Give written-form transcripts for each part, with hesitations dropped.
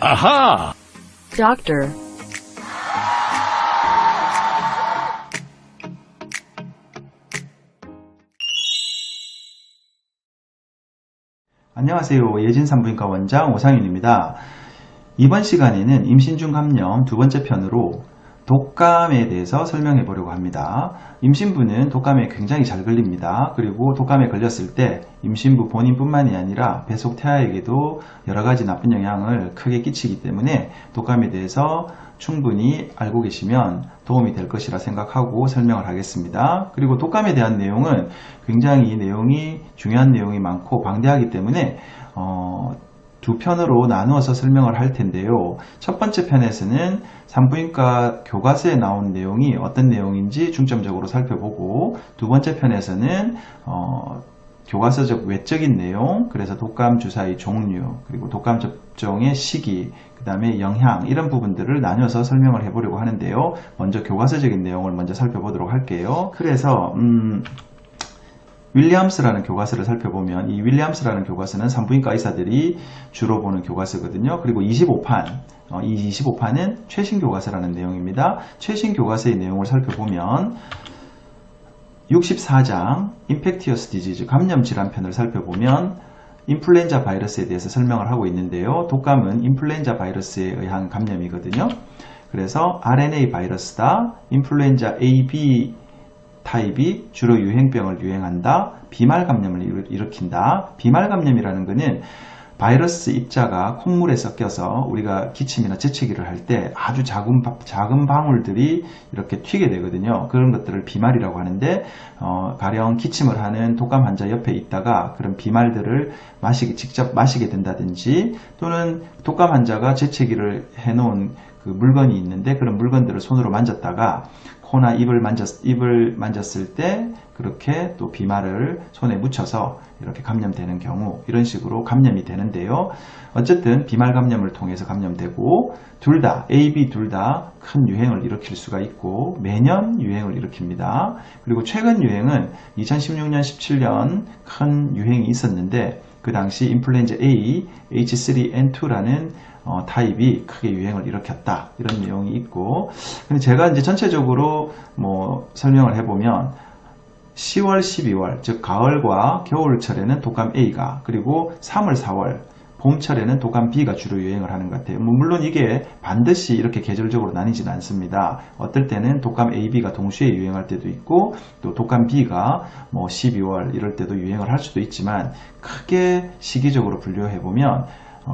Aha! Doctor. 안녕하세요. 예진산부인과 원장 오상윤입니다. 이번 시간에는 임신 중 감염 두 번째 편으로 독감에 대해서 설명해 보려고 합니다. 임신부는 독감에 굉장히 잘 걸립니다. 그리고 독감에 걸렸을 때 임신부 본인뿐만이 아니라 배속 태아에게도 여러 가지 나쁜 영향을 크게 끼치기 때문에 독감에 대해서 충분히 알고 계시면 도움이 될 것이라 생각하고 설명을 하겠습니다. 그리고 독감에 대한 내용은 굉장히 중요한 내용이 많고 방대하기 때문에 두 편으로 나누어서 설명을 할 텐데요. 첫 번째 편에서는 산부인과 교과서에 나온 내용이 어떤 내용인지 중점적으로 살펴보고, 두 번째 편에서는 교과서적 외적인 내용, 그래서 독감 주사의 종류, 그리고 독감 접종의 시기, 그 다음에 영향, 이런 부분들을 나눠서 설명을 해보려고 하는데요. 먼저 교과서적인 내용을 먼저 살펴보도록 할게요. 그래서 윌리엄스라는 교과서를 살펴보면, 이 윌리엄스라는 교과서는 산부인과 의사들이 주로 보는 교과서거든요. 그리고 25판, 이 25판은 최신 교과서라는 내용입니다. 최신 교과서의 내용을 살펴보면 64장 인펙티어스 디지즈, 감염 질환 편을 살펴보면 인플루엔자 바이러스에 대해서 설명을 하고 있는데요. 독감은 인플루엔자 바이러스에 의한 감염이거든요. 그래서 RNA 바이러스다, 인플루엔자 AB 타입이 주로 유행병을 유행한다, 비말 감염을 일으킨다. 비말 감염이라는 것은 바이러스 입자가 콧물에 섞여서 우리가 기침이나 재채기를 할 때 아주 작은 방울들이 이렇게 튀게 되거든요. 그런 것들을 비말이라고 하는데, 가령 기침을 하는 독감 환자 옆에 있다가 그런 비말들을 직접 마시게 된다든지, 또는 독감 환자가 재채기를 해놓은 그 물건이 있는데 그런 물건들을 손으로 만졌다가 코나 입을 만졌을 때 그렇게 또 비말을 손에 묻혀서 이렇게 감염되는 경우, 이런 식으로 감염이 되는데요. 어쨌든 비말 감염을 통해서 감염되고, AB 둘 다 큰 유행을 일으킬 수가 있고 매년 유행을 일으킵니다. 그리고 최근 유행은 2016년, 17년 큰 유행이 있었는데, 그 당시 인플루엔자 A, H3N2라는 타입이 크게 유행을 일으켰다, 이런 내용이 있고, 근데 제가 이제 전체적으로 설명을 해보면 10월, 12월, 즉 가을과 겨울철에는 독감 A가, 그리고 3월, 4월 봄철에는 독감 B가 주로 유행을 하는 것 같아요. 물론 이게 반드시 이렇게 계절적으로 나뉘지는 않습니다. 어떨 때는 독감 A, B가 동시에 유행할 때도 있고, 또 독감 B가 12월 이럴 때도 유행을 할 수도 있지만, 크게 시기적으로 분류해보면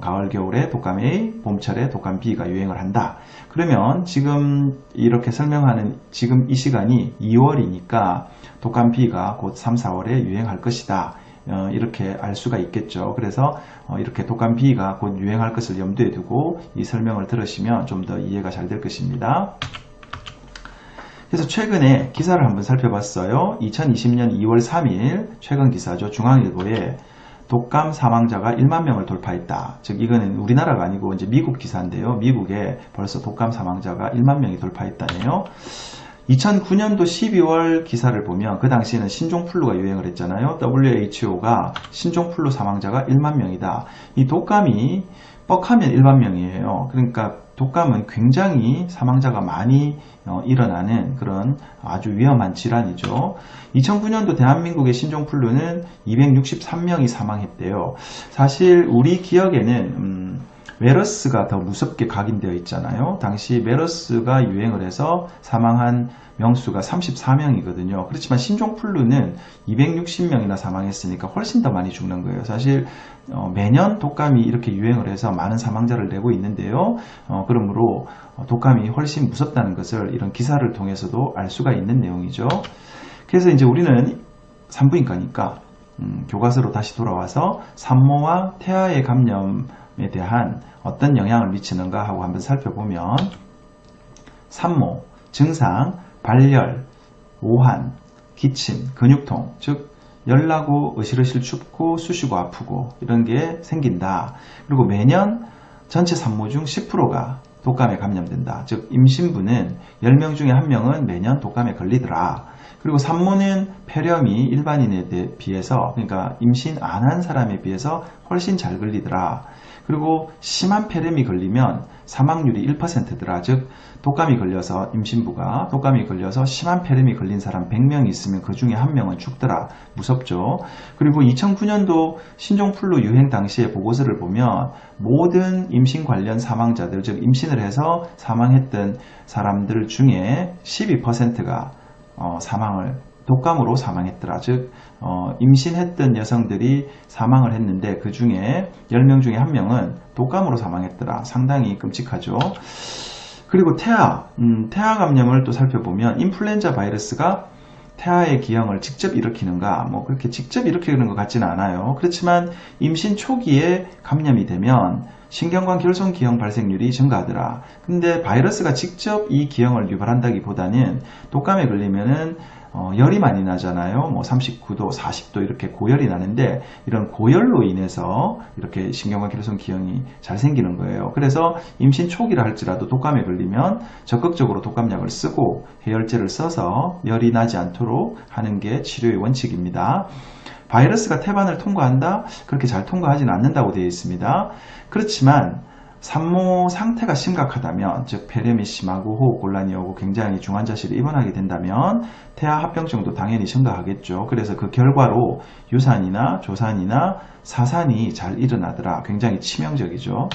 가을, 겨울에 독감 A, 봄철에 독감 B가 유행을 한다. 그러면 지금 이렇게 설명하는 지금 이 시간이 2월이니까 독감 B가 곧 3, 4월에 유행할 것이다, 이렇게 알 수가 있겠죠. 그래서 이렇게 독감 B가 곧 유행할 것을 염두에 두고 이 설명을 들으시면 좀 더 이해가 잘 될 것입니다. 그래서 최근에 기사를 한번 살펴봤어요. 2020년 2월 3일 최근 기사죠. 중앙일보에 독감 사망자가 1만 명을 돌파했다. 즉 이거는 우리나라가 아니고 이제 미국 기사인데요. 미국에 벌써 독감 사망자가 1만 명이 돌파했다네요. 2009년도 12월 기사를 보면 그 당시에는 신종플루가 유행을 했잖아요. WHO가 신종플루 사망자가 1만 명이다. 이 독감이 뻑하면 1만 명이에요. 그러니까 독감은 굉장히 사망자가 많이 일어나는 그런 아주 위험한 질환이죠. 2009년도 대한민국의 신종플루는 263명이 사망했대요. 사실 우리 기억에는 메르스가 더 무섭게 각인되어 있잖아요. 당시 메르스가 유행을 해서 사망한 명수가 34명이거든요. 그렇지만 신종플루는 260명이나 사망했으니까 훨씬 더 많이 죽는 거예요. 사실 매년 독감이 이렇게 유행을 해서 많은 사망자를 내고 있는데요. 그러므로 독감이 훨씬 무섭다는 것을 이런 기사를 통해서도 알 수가 있는 내용이죠. 그래서 이제 우리는 산부인과니까 교과서로 다시 돌아와서 산모와 태아의 감염에 대한 어떤 영향을 미치는가 하고 한번 살펴보면, 산모, 증상, 발열, 오한, 기침, 근육통, 즉 열나고 으실으실 춥고 쑤시고 아프고 이런 게 생긴다. 그리고 매년 전체 산모 중 10%가 독감에 감염된다. 즉 임신부는 10명 중에 1명은 매년 독감에 걸리더라. 그리고 산모는 폐렴이 일반인에 비해서, 그러니까 임신 안 한 사람에 비해서 훨씬 잘 걸리더라. 그리고 심한 폐렴이 걸리면 사망률이 1%더라. 즉 독감이 걸려서 임신부가 독감이 걸려서 심한 폐렴이 걸린 사람 100명이 있으면 그 중에 1명은 죽더라. 무섭죠. 그리고 2009년도 신종플루 유행 당시의 보고서를 보면 모든 임신 관련 사망자들, 즉 임신을 해서 사망했던 사람들 중에 12%가 독감으로 사망했더라. 즉 임신했던 여성들이 사망을 했는데 그 중에 10명 중에 1명은 독감으로 사망했더라. 상당히 끔찍하죠. 그리고 태아 감염을 또 살펴보면 인플루엔자 바이러스가 태아의 기형을 직접 일으키는가? 뭐 그렇게 직접 일으키는 것 같지는 않아요. 그렇지만 임신 초기에 감염이 되면 신경관 결손 기형 발생률이 증가하더라. 근데 바이러스가 직접 이 기형을 유발한다기보다는 독감에 걸리면은 열이 많이 나잖아요. 뭐 39도, 40도 이렇게 고열이 나는데 이런 고열로 인해서 이렇게 신경관 결손 기형이 잘 생기는 거예요. 그래서 임신 초기라 할지라도 독감에 걸리면 적극적으로 독감약을 쓰고 해열제를 써서 열이 나지 않도록 하는 게 치료의 원칙입니다. 바이러스가 태반을 통과한다? 그렇게 잘 통과하지는 않는다고 되어 있습니다. 그렇지만 산모 상태가 심각하다면, 즉 폐렴이 심하고 호흡곤란이 오고 굉장히 중환자실에 입원하게 된다면 태아 합병증도 당연히 증가하겠죠. 그래서 그 결과로 유산이나 조산이나 사산이 잘 일어나더라. 굉장히 치명적이죠.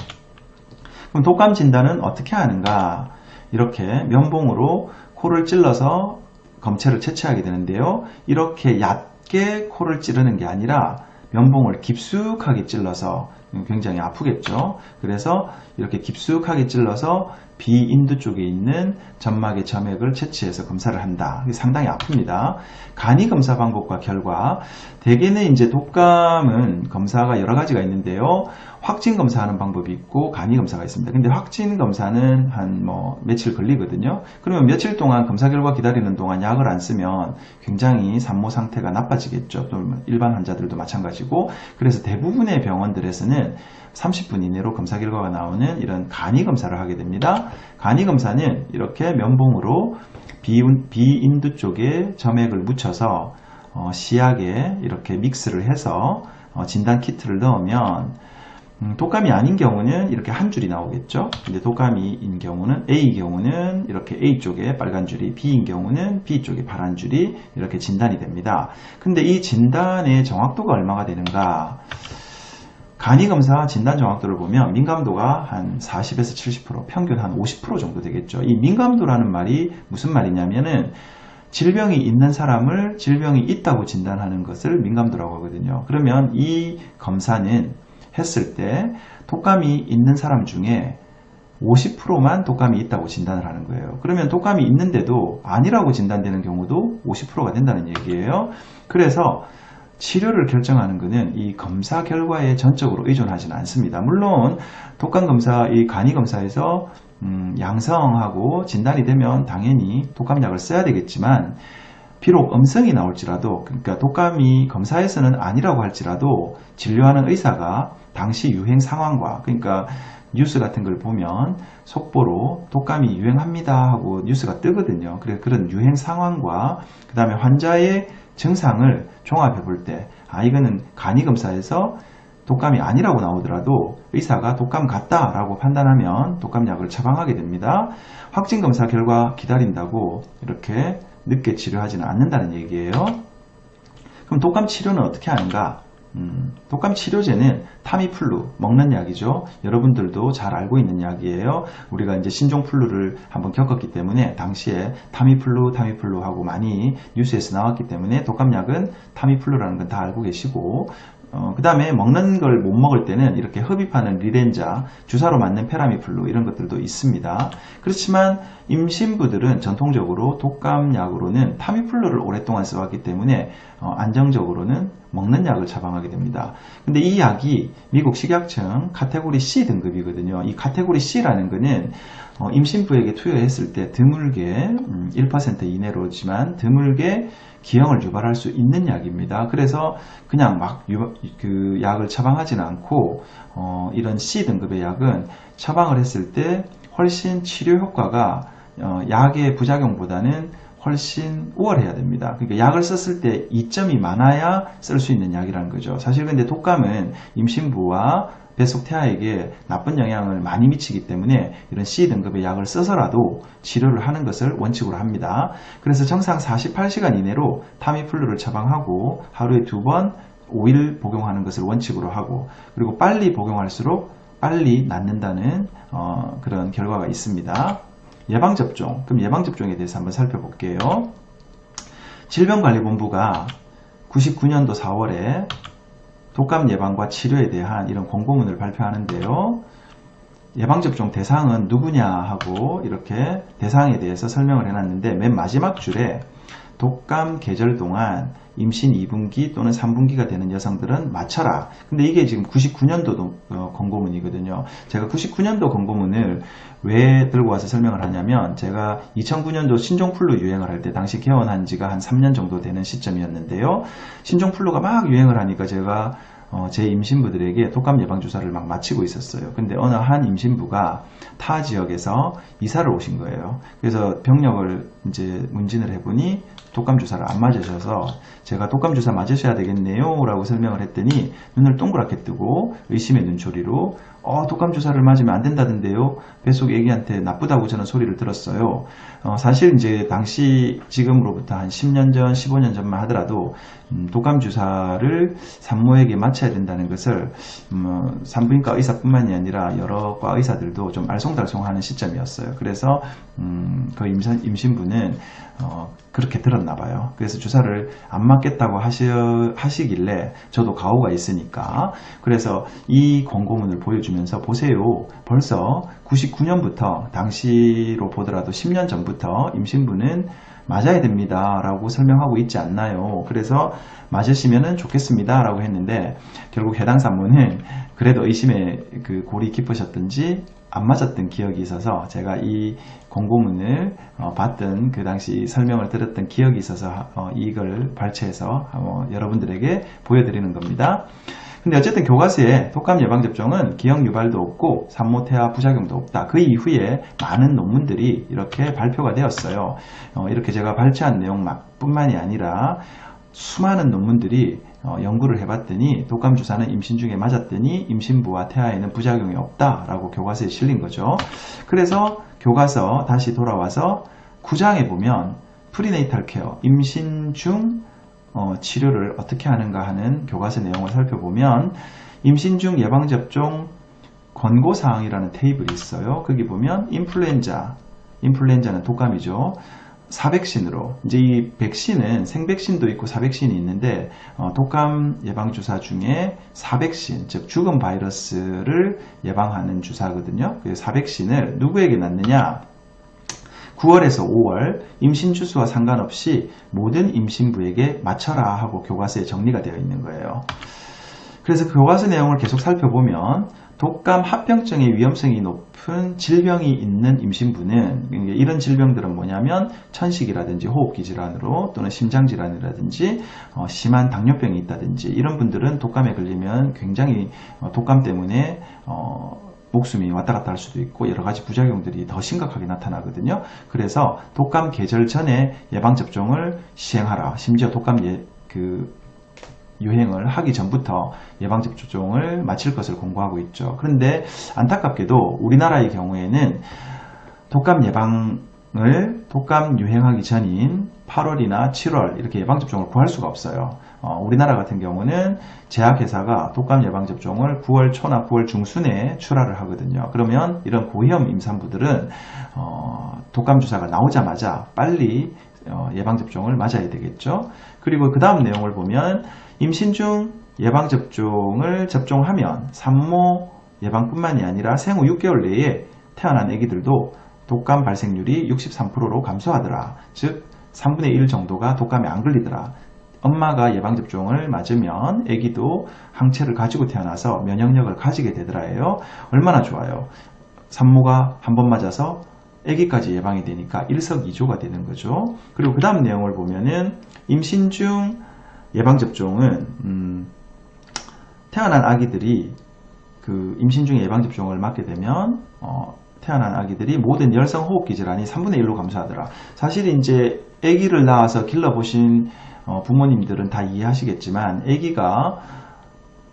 그럼 독감 진단은 어떻게 하는가? 이렇게 면봉으로 코를 찔러서 검체를 채취하게 되는데요. 이렇게 얕게 코를 찌르는 게 아니라 면봉을 깊숙하게 찔러서, 굉장히 아프겠죠. 그래서 이렇게 깊숙하게 찔러서 비인두 쪽에 있는 점막의 점액을 채취해서 검사를 한다. 상당히 아픕니다. 간이 검사 방법과 결과, 대개는 이제 독감은 검사가 여러 가지가 있는데요. 확진 검사하는 방법이 있고 간이 검사가 있습니다. 근데 확진 검사는 한 며칠 걸리거든요. 그러면 며칠 동안 검사 결과 기다리는 동안 약을 안 쓰면 굉장히 산모 상태가 나빠지겠죠. 또 일반 환자들도 마찬가지고. 그래서 대부분의 병원들에서는 30분 이내로 검사 결과가 나오는 이런 간이 검사를 하게 됩니다. 간이 검사는 이렇게 면봉으로 비인두 쪽에 점액을 묻혀서 시약에 이렇게 믹스를 해서 진단 키트를 넣으면, 독감이 아닌 경우는 이렇게 한 줄이 나오겠죠. 근데 독감인 경우는, A인 경우는 이렇게 A 쪽에 빨간 줄이, B인 경우는 B 쪽에 파란 줄이 이렇게 진단이 됩니다. 근데 이 진단의 정확도가 얼마가 되는가? 간이검사 진단 정확도를 보면 민감도가 한 40에서 70%, 평균 한 50% 정도 되겠죠. 이 민감도라는 말이 무슨 말이냐면은 질병이 있는 사람을 질병이 있다고 진단하는 것을 민감도라고 하거든요. 그러면 이 검사는 했을 때 독감이 있는 사람 중에 50%만 독감이 있다고 진단을 하는 거예요. 그러면 독감이 있는데도 아니라고 진단되는 경우도 50%가 된다는 얘기예요. 그래서 치료를 결정하는 것은 이 검사 결과에 전적으로 의존하지는 않습니다. 물론 독감 검사, 이 간이 검사에서 양성하고 진단이 되면 당연히 독감약을 써야 되겠지만, 비록 음성이 나올지라도, 그러니까 독감이 검사에서는 아니라고 할지라도 진료하는 의사가 당시 유행 상황과, 그러니까 뉴스 같은 걸 보면 속보로 독감이 유행합니다 하고 뉴스가 뜨거든요. 그래서 그런 유행 상황과 그 다음에 환자의 증상을 종합해 볼 때, 이거는 간이 검사에서 독감이 아니라고 나오더라도 의사가 독감 같다라고 판단하면 독감약을 처방하게 됩니다. 확진 검사 결과 기다린다고 이렇게 늦게 치료하지는 않는다는 얘기예요. 그럼 독감 치료는 어떻게 하는가? 독감 치료제는 타미플루, 먹는 약이죠. 여러분들도 잘 알고 있는 약이에요. 우리가 이제 신종플루를 한번 겪었기 때문에 당시에 타미플루 하고 많이 뉴스에서 나왔기 때문에 독감약은 타미플루라는 건 다 알고 계시고, 그 다음에 먹는 걸 못 먹을 때는 이렇게 흡입하는 리렌자, 주사로 맞는 페라미플루 이런 것들도 있습니다. 그렇지만 임신부들은 전통적으로 독감약으로는 타미플루를 오랫동안 써왔기 때문에 안정적으로는 먹는 약을 처방하게 됩니다. 근데 이 약이 미국 식약청 카테고리 C 등급이거든요. 이 카테고리 C라는 거는 임신부에게 투여했을 때 드물게 1% 이내로지만 드물게 기형을 유발할 수 있는 약입니다. 그래서 그냥 막 그 약을 처방하지는 않고 이런 C 등급의 약은 처방을 했을 때 훨씬 치료 효과가 약의 부작용보다는 훨씬 우월해야 됩니다. 그러니까 약을 썼을 때 이점이 많아야 쓸 수 있는 약이라는 거죠. 사실 근데 독감은 임신부와 뱃속 태아에게 나쁜 영향을 많이 미치기 때문에 이런 C등급의 약을 써서라도 치료를 하는 것을 원칙으로 합니다. 그래서 정상 48시간 이내로 타미플루를 처방하고 하루에 2번 5일 복용하는 것을 원칙으로 하고, 그리고 빨리 복용할수록 빨리 낫는다는 그런 결과가 있습니다. 예방접종, 그럼 예방접종에 대해서 한번 살펴볼게요. 질병관리본부가 99년도 4월에 독감 예방과 치료에 대한 이런 공고문을 발표하는데요. 예방접종 대상은 누구냐 하고 이렇게 대상에 대해서 설명을 해놨는데, 맨 마지막 줄에 독감 계절 동안 임신 2분기 또는 3분기가 되는 여성들은 맞춰라. 근데 이게 지금 99년도 권고문이거든요. 제가 99년도 권고문을 왜 들고 와서 설명을 하냐면, 제가 2009년도 신종플루 유행을 할 때 당시 개원한 지가 한 3년 정도 되는 시점이었는데요. 신종플루가 막 유행을 하니까 제가 제 임신부들에게 독감 예방주사를 막 마치고 있었어요. 근데 어느 한 임신부가 타 지역에서 이사를 오신 거예요. 그래서 병력을 이제 문진을 해보니 독감 주사를 안 맞으셔서 제가 독감 주사 맞으셔야 되겠네요 라고 설명을 했더니 눈을 동그랗게 뜨고 의심의 눈초리로 독감 주사를 맞으면 안 된다던데요. 뱃속 애기한테 나쁘다고 저는 소리를 들었어요. 사실 이제 당시 지금으로부터 한 10년 전, 15년 전만 하더라도 독감 주사를 산모에게 맞춰야 된다는 것을 산부인과 의사뿐만이 아니라 여러 과 의사들도 좀 알쏭달쏭하는 시점이었어요. 그래서 그 임신부는 그렇게 들었나 봐요. 그래서 주사를 안 맞겠다고 하시길래 저도 가오가 있으니까, 그래서 이 권고문을 보여주면서 보세요, 벌써 99년부터 당시로 보더라도 10년 전부터 임신부는 맞아야 됩니다 라고 설명하고 있지 않나요? 그래서 맞으시면 좋겠습니다 라고 했는데, 결국 해당 산모는 그래도 의심의 그 골이 깊으셨던지 안 맞았던 기억이 있어서 제가 이 권고문을 봤던 그 당시 설명을 들었던 기억이 있어서 이걸 발췌해서 여러분들에게 보여드리는 겁니다. 근데 어쨌든 교과서에 독감 예방접종은 기형 유발도 없고 산모 태아 부작용도 없다. 그 이후에 많은 논문들이 이렇게 발표가 되었어요. 이렇게 제가 발췌한 내용뿐만이 아니라 수많은 논문들이 연구를 해봤더니 독감 주사는 임신 중에 맞았더니 임신부와 태아에는 부작용이 없다라고 교과서에 실린 거죠. 그래서 교과서 다시 돌아와서 9장에 보면 프리네이탈 케어, 임신 중 치료를 어떻게 하는가 하는 교과서 내용을 살펴보면 임신 중 예방접종 권고사항이라는 테이블이 있어요. 거기 보면 인플루엔자는 독감이죠. 4백신으로, 이제 이 백신은 생백신도 있고 4백신이 있는데 독감 예방주사 중에 4백신, 즉 죽은 바이러스를 예방하는 주사거든요. 그 4백신을 누구에게 맞느냐? 9월에서 5월 임신 주수와 상관없이 모든 임신부에게 맞춰라 하고 교과서에 정리가 되어 있는 거예요. 그래서 교과서 내용을 계속 살펴보면 독감 합병증의 위험성이 높은 질병이 있는 임신부는, 이런 질병들은 뭐냐면 천식이라든지 호흡기 질환으로 또는 심장질환이라든지 심한 당뇨병이 있다든지, 이런 분들은 독감에 걸리면 굉장히 독감 때문에 목숨이 왔다 갔다 할 수도 있고 여러 가지 부작용들이 더 심각하게 나타나거든요. 그래서 독감 계절 전에 예방접종을 시행하라. 심지어 독감 유행을 하기 전부터 예방접종을 마칠 것을 권고하고 있죠. 그런데 안타깝게도 우리나라의 경우에는 독감 유행하기 전인 8월이나 7월 이렇게 예방접종을 구할 수가 없어요. 우리나라 같은 경우는 제약회사가 독감 예방접종을 9월 초나 9월 중순에 출하를 하거든요. 그러면 이런 고위험 임산부들은 독감 주사가 나오자마자 빨리 예방접종을 맞아야 되겠죠. 그리고 그 다음 내용을 보면 임신 중 예방접종을 접종하면 산모 예방뿐만이 아니라 생후 6개월 내에 태어난 아기들도 독감 발생률이 63%로 감소하더라. 즉 3분의 1 정도가 독감에 안 걸리더라. 엄마가 예방접종을 맞으면 아기도 항체를 가지고 태어나서 면역력을 가지게 되더라예요. 얼마나 좋아요. 산모가 한 번 맞아서 아기까지 예방이 되니까 일석이조가 되는 거죠. 그리고 그 다음 내용을 보면은 임신 중 예방접종은 태어난 아기들이 임신 중에 예방접종을 맞게 되면 태어난 아기들이 모든 열성호흡기 질환이 3분의 1로 감소하더라. 사실 이제 아기를 낳아서 길러보신 부모님들은 다 이해하시겠지만 아기가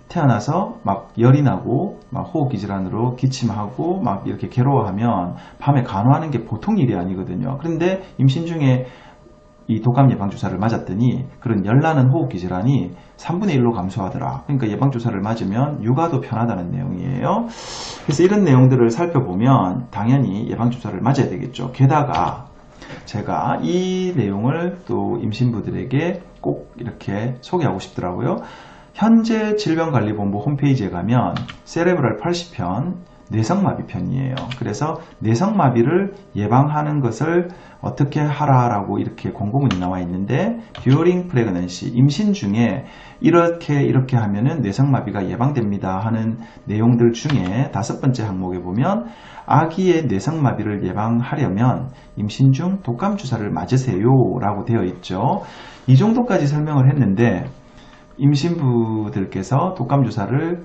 태어나서 막 열이 나고 막 호흡기질환으로 기침하고 막 이렇게 괴로워하면 밤에 간호하는 게 보통 일이 아니거든요. 그런데 임신 중에 이 독감 예방주사를 맞았더니 그런 열나는 호흡기 질환이 3분의 1로 감소하더라. 그러니까 예방주사를 맞으면 육아도 편하다는 내용이에요. 그래서 이런 내용들을 살펴보면 당연히 예방주사를 맞아야 되겠죠. 게다가 제가 이 내용을 또 임신부들에게 꼭 이렇게 소개하고 싶더라고요. 현재 질병관리본부 홈페이지에 가면 세레브랄 팔시편 뇌성마비 편이에요. 그래서 뇌성마비를 예방하는 것을 어떻게 하라라고 이렇게 공고문이 나와 있는데 during pregnancy, 임신 중에 이렇게 하면은 뇌성마비가 예방됩니다 하는 내용들 중에 5번째 항목에 보면 아기의 뇌성마비를 예방하려면 임신 중 독감 주사를 맞으세요 라고 되어 있죠. 이 정도까지 설명을 했는데 임신부들께서 독감 주사를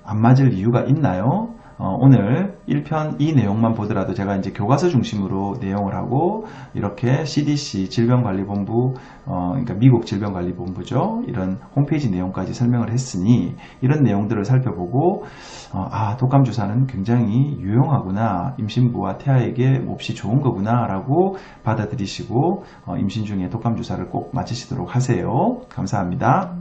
안 맞을 이유가 있나요? 오늘 1편 이 내용만 보더라도 제가 이제 교과서 중심으로 내용을 하고 이렇게 CDC 질병관리본부 그러니까 미국 질병관리본부죠. 이런 홈페이지 내용까지 설명을 했으니 이런 내용들을 살펴보고 독감 주사는 굉장히 유용하구나. 임신부와 태아에게 몹시 좋은 거구나 라고 받아들이시고 임신 중에 독감 주사를 꼭 맞으시도록 하세요. 감사합니다.